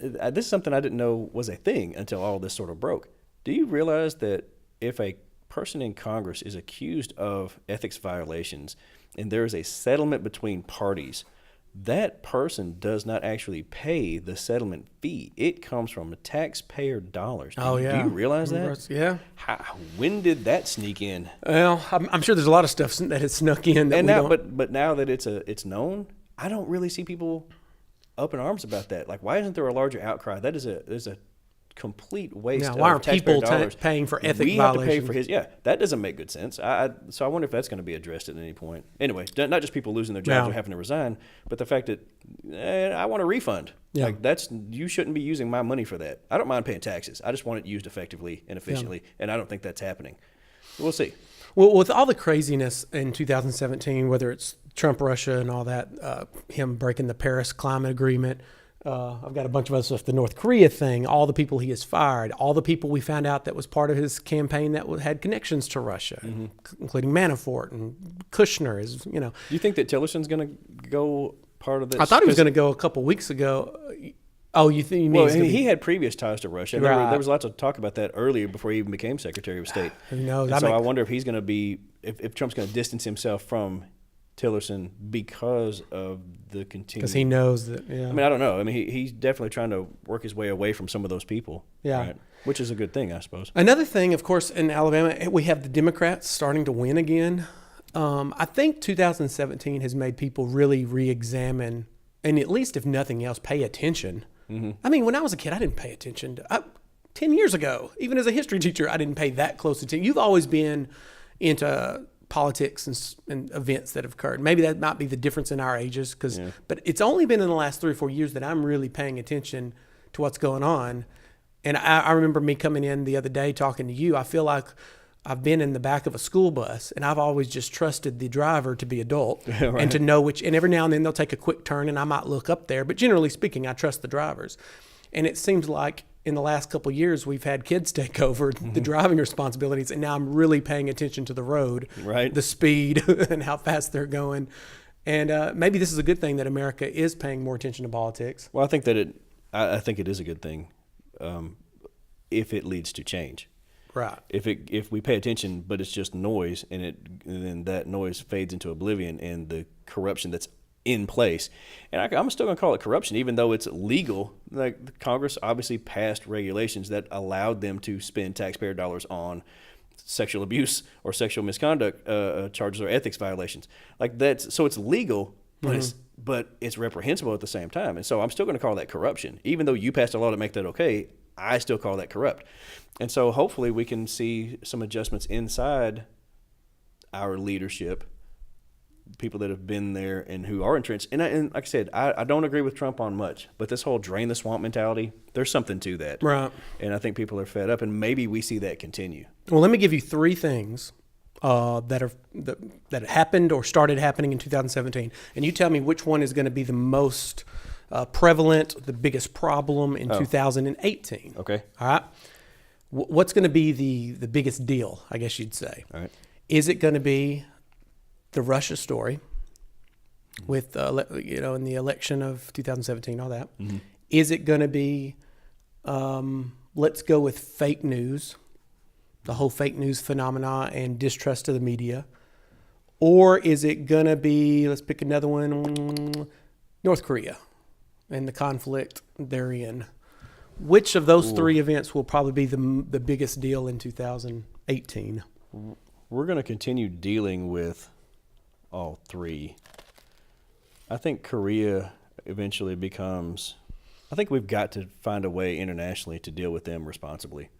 this is something I didn't know was a thing until all this sort of broke? Do you realize that if a person in Congress is accused of ethics violations and there is a settlement between parties, that person does not actually pay the settlement fee? It comes from taxpayer dollars. Do you realize that? Yeah. When did that sneak in? Well, I'm sure there's a lot of stuff that has snuck in. That And we now, don't. but now that it's known, I don't really see people up in arms about that. Like, why isn't there a larger outcry? That is a complete waste Now, of why aren't taxpayer people dollars. paying for ethic we have to pay violations? for his. Yeah, that doesn't make good sense. So I wonder if that's going to be addressed at any point. Anyway, not just people losing their jobs No. or having to resign, but the fact that I want a refund. Yeah. Like you shouldn't be using my money for that. I don't mind paying taxes. I just want it used effectively and efficiently, and I don't think that's happening. We'll see. Well, with all the craziness in 2017, whether it's Trump, Russia, and all that, him breaking the Paris Climate Agreement, I've got a bunch of other stuff, the North Korea thing, all the people he has fired, all the people we found out that was part of his campaign that had connections to Russia, including Manafort and Kushner. Do you think that Tillerson's going to go part of this? I thought he was going to go a couple weeks ago. Oh, you think you mean Well, he's gonna he be- had previous ties to Russia. And Right. there was lots of talk about that earlier before he even became Secretary of State. Who knows? And so I wonder if he's going to be, if Trump's going to distance himself from Tillerson because of the continued. because he knows that. Yeah. I mean, I don't know. I mean, he's definitely trying to work his way away from some of those people. Yeah. Right? Which is a good thing, I suppose. Another thing, of course, in Alabama, we have the Democrats starting to win again. I think 2017 has made people really re-examine, and at least if nothing else, pay attention. I mean, when I was a kid, I didn't pay attention. 10 years ago, even as a history teacher, I didn't pay that close attention. You've always been into politics and events that have occurred. Maybe that might be the difference in our ages, but it's only been in the last 3 or 4 years that I'm really paying attention to what's going on. And I remember me coming in the other day talking to you. I feel like I've been in the back of a school bus, and I've always just trusted the driver to be adult and to know which. And every now and then they'll take a quick turn, and I might look up there. But generally speaking, I trust the drivers. And it seems like in the last couple of years, we've had kids take over the driving responsibilities, and now I'm really paying attention to the road, Right. the speed, and how fast they're going. And maybe this is a good thing that America is paying more attention to politics. Well, I think that I think it is a good thing if it leads to change. Right. If we pay attention, but it's just noise, and then that noise fades into oblivion, and the corruption that's in place, and I'm still going to call it corruption, even though it's legal. Like Congress obviously passed regulations that allowed them to spend taxpayer dollars on sexual abuse or sexual misconduct charges or ethics violations. Like that's so it's legal, but it's reprehensible at the same time. And so I'm still going to call that corruption, even though you passed a law to make that okay. I still call that corrupt. And so hopefully we can see some adjustments inside our leadership, people that have been there and who are entrenched. And like I said, I don't agree with Trump on much, but this whole drain the swamp mentality, there's something to that. Right. And I think people are fed up, and maybe we see that continue. Well, let me give you 3 things that happened or started happening in 2017, and you tell me which one is going to be the most prevalent, the biggest problem in 2018. Okay. All right. What's going to be the biggest deal, I guess you'd say? All right. Is it going to be the Russia story with, in the election of 2017, all that? Mm-hmm. Is it going to be, let's go with fake news, the whole fake news phenomena and distrust of the media? Or is it going to be, let's pick another one, North Korea and the conflict therein? Which of those 3 events will probably be the biggest deal in 2018? We're going to continue dealing with all 3. I think Korea eventually becomes, I think we've got to find a way internationally to deal with them responsibly.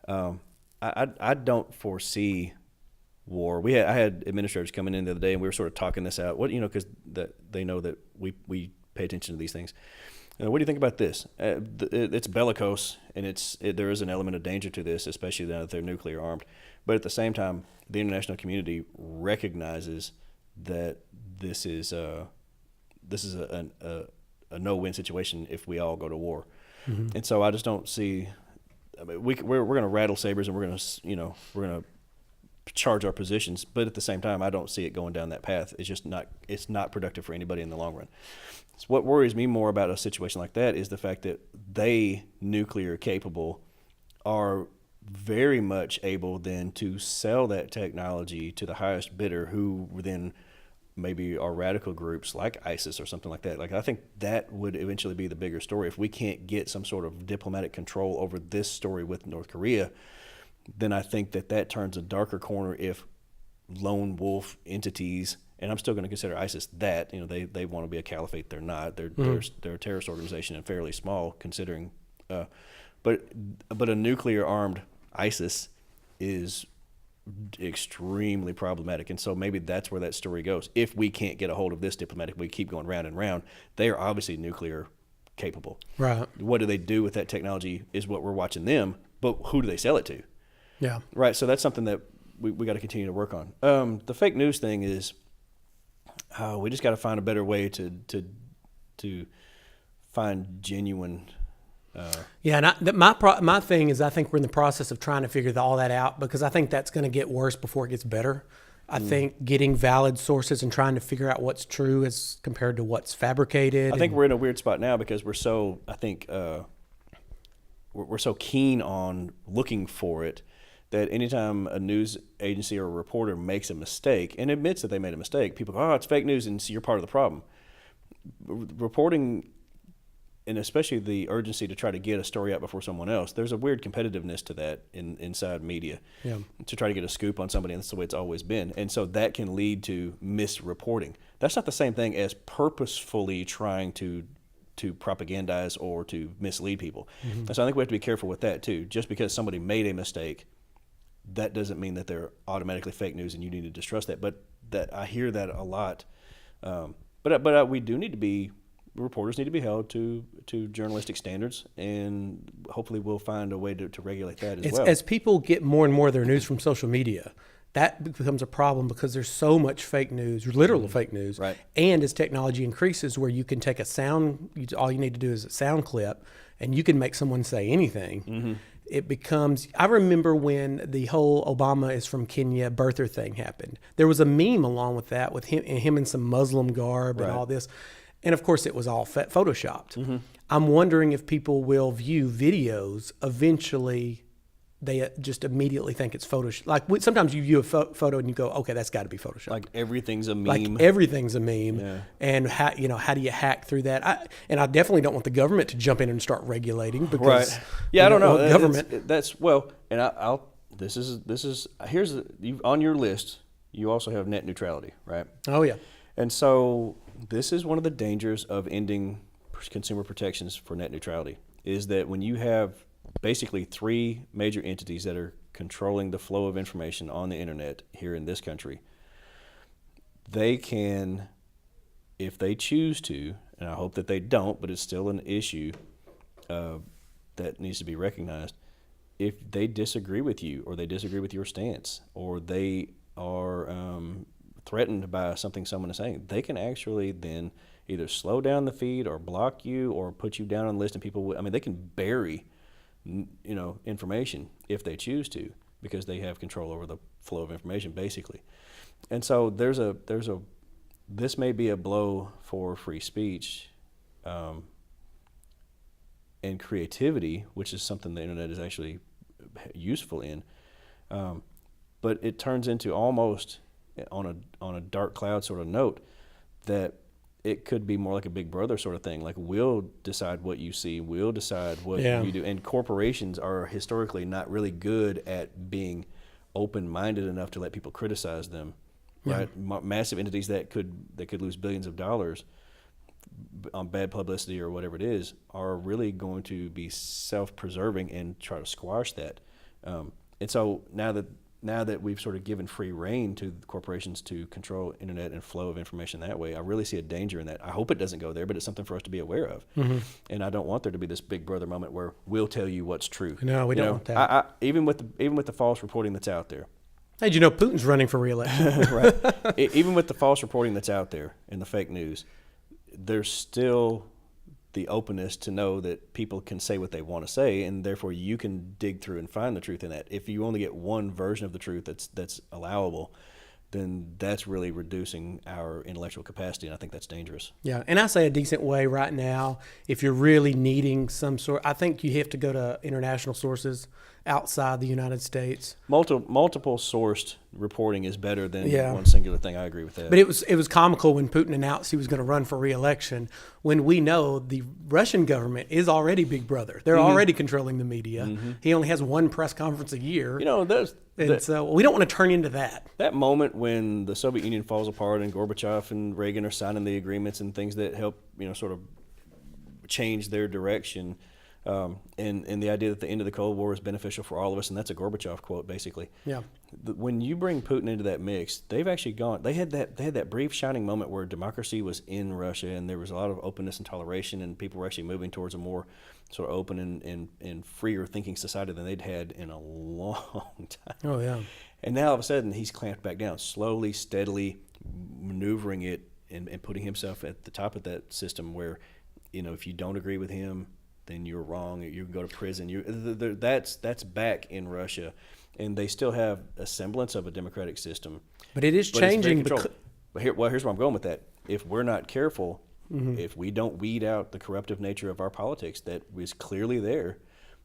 I don't foresee war. I had administrators coming in the other day, and we were sort of talking this out. Because they know that we pay attention to these things. What do you think about this? It's bellicose, and there is an element of danger to this, especially now that they're nuclear armed. But at the same time, the international community recognizes that this is a no-win situation if we all go to war. Mm-hmm. And so I just don't see. I mean, we're going to rattle sabers, and we're going to charge our positions, but at the same time, I don't see it going down that path. It's not productive for anybody in the long run. So what worries me more about a situation like that is the fact that they, nuclear capable, are very much able then to sell that technology to the highest bidder, who then maybe are radical groups like ISIS or something like that. Like, I think that would eventually be the bigger story. If we can't get some sort of diplomatic control over this story with North Korea, then I think that turns a darker corner if lone wolf entities, and I'm still going to consider ISIS that, they want to be a caliphate. They're not. They're a terrorist organization and fairly small considering But a nuclear armed ISIS is extremely problematic, and so maybe that's where that story goes. If we can't get a hold of this diplomatic, we keep going round and round. They are obviously nuclear capable. Right. What do they do with that technology is what we're watching them, but who do they sell it to? Yeah. Right. So that's something that we got to continue to work on. The fake news thing is, we just got to find a better way to find genuine. Yeah, and my thing is I think we're in the process of trying to figure all that out, because I think that's going to get worse before it gets better. I think getting valid sources and trying to figure out what's true as compared to what's fabricated. I think we're in a weird spot now because we're so, I think, we're so keen on looking for it that anytime a news agency or a reporter makes a mistake and admits that they made a mistake, people go, oh, it's fake news, and so you're part of the problem. Reporting, and especially the urgency to try to get a story out before someone else, there's a weird competitiveness to that inside media. Yeah. To try to get a scoop on somebody, and that's the way it's always been. And so that can lead to misreporting. That's not the same thing as purposefully trying to propagandize or to mislead people. Mm-hmm. And so I think we have to be careful with that too. Just because somebody made a mistake, that doesn't mean that they're automatically fake news and you need to distrust that. But that I hear that a lot. But we do need to be, reporters need to be held to journalistic standards, and hopefully we'll find a way to regulate that as well. As people get more and more of their news from social media, that becomes a problem because there's so much fake news, literal fake news. Right. And as technology increases, where you can take a sound, all you need to do is a sound clip, and you can make someone say anything. Mm-hmm. It becomes, I remember when the whole Obama is from Kenya birther thing happened. There was a meme along with that with him in some Muslim garb and all this. And of course, it was all photoshopped. Mm-hmm. I'm wondering if people will view videos eventually. They just immediately think it's Photoshop. Like sometimes you view a photo and you go, "Okay, that's got to be Photoshop." Like everything's a meme. Like everything's a meme. Yeah. And how do you hack through that? I definitely don't want the government to jump in and start regulating because right. Yeah, I don't know. Government. That's well, and I'll. This is here's on your list. You also have net neutrality, right? Oh yeah. And so this is one of the dangers of ending consumer protections for net neutrality is that when you have basically three major entities that are controlling the flow of information on the internet here in this country, they can, if they choose to, and I hope that they don't, but it's still an issue that needs to be recognized, if they disagree with you or they disagree with your stance or they are threatened by something someone is saying, they can actually then either slow down the feed or block you or put you down on the list, and people, they can bury information if they choose to, because they have control over the flow of information basically. And so this may be a blow for free speech and creativity, which is something the internet is actually useful in. But it turns into almost on a dark cloud sort of note that it could be more like a Big Brother sort of thing. Like, we'll decide what you see. We'll decide what you do. And corporations are historically not really good at being open-minded enough to let people criticize them. Right? Massive entities that could lose billions of dollars on bad publicity or whatever it is are really going to be self-preserving and try to squash that. And so now that we've sort of given free rein to corporations to control internet and flow of information that way, I really see a danger in that. I hope it doesn't go there, but it's something for us to be aware of. Mm-hmm. And I don't want there to be this Big Brother moment where we'll tell you what's true. No, we don't want that. Even with the false reporting that's out there. Hey, did you know Putin's running for re-election? Right. Even with the false reporting that's out there and the fake news, there's still the openness to know that people can say what they want to say, and therefore you can dig through and find the truth in that. If you only get one version of the truth that's allowable, then that's really reducing our intellectual capacity, and I think that's dangerous. Yeah, and I say a decent way right now, if you're really needing some sort, I think you have to go to international sources outside the United States. Multiple sourced reporting is better than one singular thing. I agree with that. But it was comical when Putin announced he was going to run for re-election, when we know the Russian government is already Big Brother. They're already controlling the media. Mm-hmm. He only has one press conference a year. So we don't want to turn into that. That moment when the Soviet Union falls apart and Gorbachev and Reagan are signing the agreements and things that help, sort of change their direction. And the idea that the end of the Cold War is beneficial for all of us, and that's a Gorbachev quote, basically. Yeah. When you bring Putin into that mix, they've actually gone. They had that brief shining moment where democracy was in Russia, and there was a lot of openness and toleration, and people were actually moving towards a more sort of open and freer thinking society than they'd had in a long time. Oh, yeah. And now all of a sudden he's clamped back down, slowly, steadily maneuvering it and putting himself at the top of that system where, if you don't agree with him, then you're wrong. You can go to prison. That's back in Russia, and they still have a semblance of a democratic system. But it is but it's very changing. controlled. But here's where I'm going with that. If we're not careful, if we don't weed out the corruptive nature of our politics that is clearly there,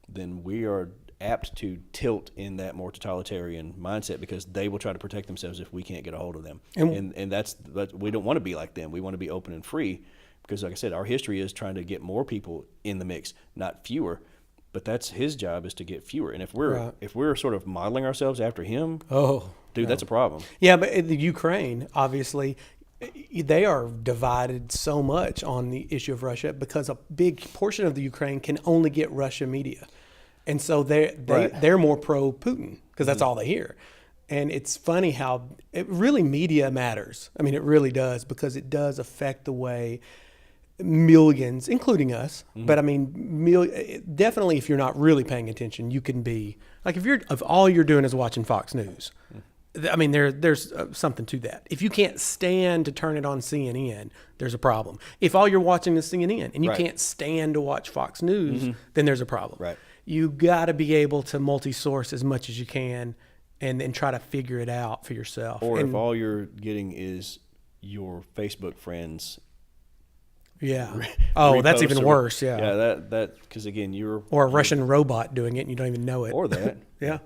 then we are apt to tilt in that more totalitarian mindset because they will try to protect themselves if we can't get a hold of them. And that's we don't want to be like them. We want to be open and free because, like I said, our history is trying to get more people in the mix, not fewer. But that's his job, is to get fewer. And if we're sort of modeling ourselves after him, that's a problem. Yeah, but in the Ukraine, obviously, they are divided so much on the issue of Russia because a big portion of the Ukraine can only get Russia media. And so they're more pro-Putin because that's all they hear. And it's funny how media matters. I mean, it really does, because it does affect the way millions, including us, but I mean, definitely if you're not really paying attention, you can be, like if all you're doing is watching Fox News, I mean, there's something to that. If you can't stand to turn it on CNN, there's a problem. If all you're watching is CNN and you can't stand to watch Fox News, then there's a problem. Right. You got to be able to multi-source as much as you can and then try to figure it out for yourself. Or if all you're getting is your Facebook friends. Yeah. Oh, that's even worse. Yeah. Yeah. That because again, or a Russian robot doing it and you don't even know it. Or that. Yeah.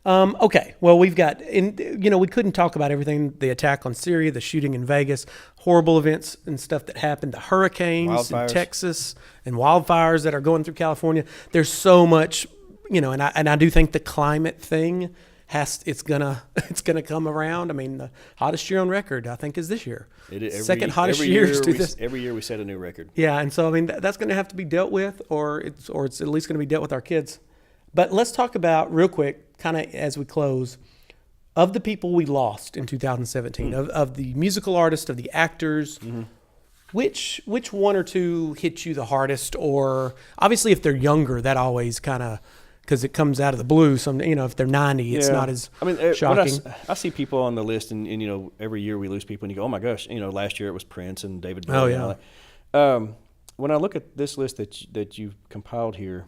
Okay. Well, we couldn't talk about everything: the attack on Syria, the shooting in Vegas, horrible events and stuff that happened, the hurricanes in Texas, and wildfires that are going through California. There's so much, and I do think the climate thing it's gonna come around. I mean, the hottest year on record, I think, is this year. Second hottest year. Every year we set a new record. Yeah, and so I mean that's going to have to be dealt with, or it's at least going to be dealt with our kids. But let's talk about real quick, kind of as we close, of the people we lost in 2017, of the musical artists, of the actors. Which one or two hit you the hardest? Or obviously, if they're younger, that always kind of, because it comes out of the blue. If they're 90, it's not as shocking. I see people on the list, and every year we lose people, and you go, oh my gosh, last year it was Prince and David Bowie. Oh yeah. When I look at this list that you've compiled here,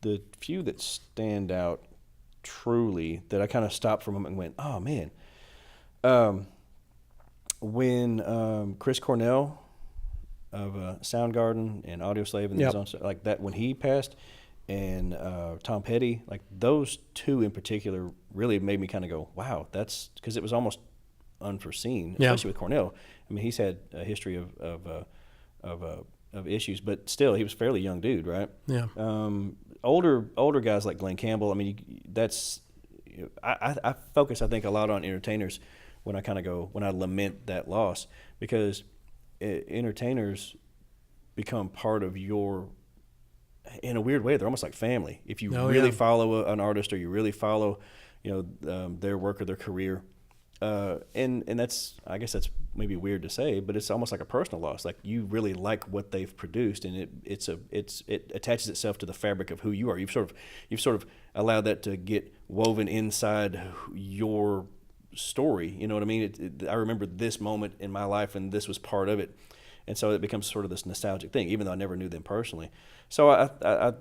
the few that stand out truly, that I kind of stopped for a moment and went, oh man. When Chris Cornell of Soundgarden and Audioslave and his own stuff, like that, when he passed, and Tom Petty, like those two in particular really made me kind of go, wow, that's because it was almost unforeseen, especially with Cornell. I mean, he's had a history of issues, but still, he was a fairly young dude, right? Yeah. Older guys like Glenn Campbell. I mean, I focus, I think, a lot on entertainers when I lament that loss, because entertainers become part of your, in a weird way, they're almost like family. If you really follow an artist, or you really follow, their work or their career, and that's, I guess that's maybe weird to say, but it's almost like a personal loss. Like, you really like what they've produced, and it attaches itself to the fabric of who you are. You've sort of allowed that to get woven inside your story. You know what I mean? I remember this moment in my life, and this was part of it. And so it becomes sort of this nostalgic thing, even though I never knew them personally. So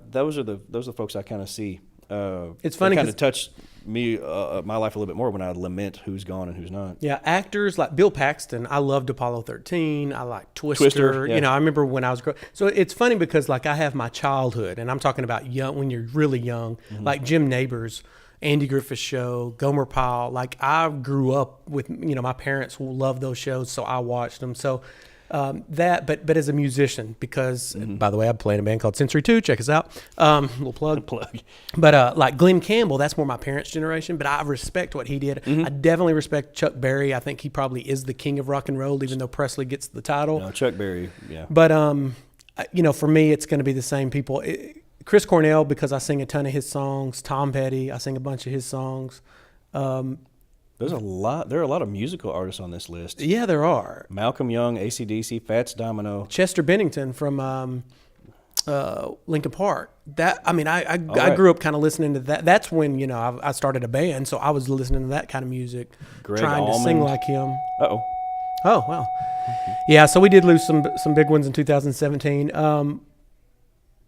those are the folks I kind of see. It's funny, kind of touch me, my life a little bit more when I lament who's gone and who's not. Yeah, actors like Bill Paxton. I loved Apollo 13. I like Twister. Yeah. I remember when I was growing. So it's funny because like I have my childhood, and I'm talking about young, when you're really young, like Jim Nabors, Andy Griffith Show, Gomer Pyle. Like, I grew up with, my parents loved those shows, so I watched them. So but as a musician, because by the way, I'm playing a band called Sensory 2. Check us out. Little plug. But like Glenn Campbell, that's more my parents' generation. But I respect what he did. I definitely respect Chuck Berry. I think he probably is the king of rock and roll, even though Presley gets the title. No, Chuck Berry, yeah. But for me, it's going to be the same people. Chris Cornell, because I sing a ton of his songs. Tom Petty, I sing a bunch of his songs. There are a lot of musical artists on this list. Yeah, there are. Malcolm Young, AC/DC, Fats Domino. Chester Bennington from Linkin Park. I right. grew up kind of listening to that. That's when I started a band, so I was listening to that kind of music, Greg trying to Allman. sing like him. Uh-oh. Oh wow, yeah. So we did lose some big ones in 2017.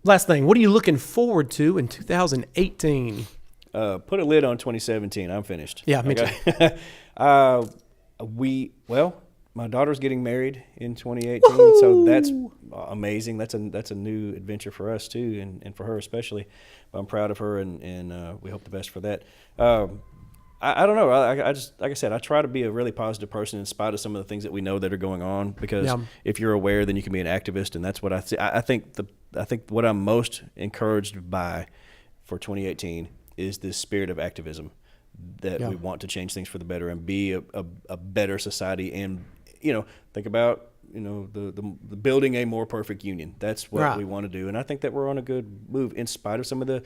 Last thing, what are you looking forward to in 2018? Put a lid on 2017. I'm finished. Yeah, me too. My daughter's getting married in 2018, so that's amazing. That's a new adventure for us too, and for her especially. I'm proud of her, and we hope the best for that. I don't know. I just, like I said, I try to be a really positive person in spite of some of the things that we know that are going on. Because if you're aware, then you can be an activist, and that's what I see. I think what I'm most encouraged by for 2018 is this spirit of activism that we want to change things for the better and be a better society, and think about the building a more perfect union. That's what we want to do, and I think that we're on a good move in spite of some of the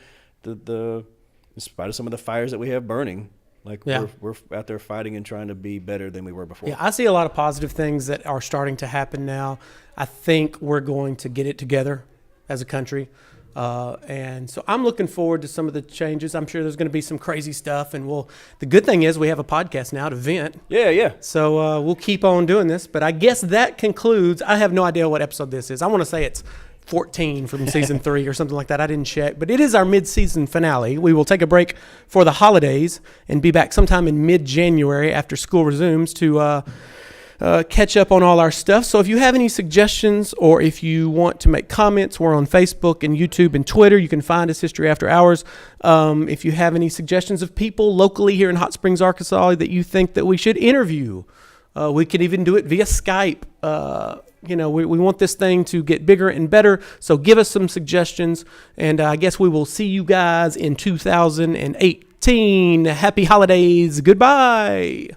fires that we have burning. Like we're out there fighting and trying to be better than we were before. Yeah, I see a lot of positive things that are starting to happen now. I think we're going to get it together as a country. And so I'm looking forward to some of the changes. I'm sure there's going to be some crazy stuff. And the good thing is we have a podcast now to vent. Yeah. So we'll keep on doing this. But I guess that concludes. I have no idea what episode this is. I want to say it's 14 from season 3 or something like that. I didn't check, but it is our mid-season finale. We will take a break for the holidays and be back sometime in mid-January after school resumes to catch up on all our stuff. So if you have any suggestions or if you want to make comments, we're on Facebook and YouTube and Twitter. You can find us History After Hours. If you have any suggestions of people locally here in Hot Springs, Arkansas that you think that we should interview, we could even do it via Skype. We want this thing to get bigger and better. So give us some suggestions. And I guess we will see you guys in 2018. Happy holidays. Goodbye.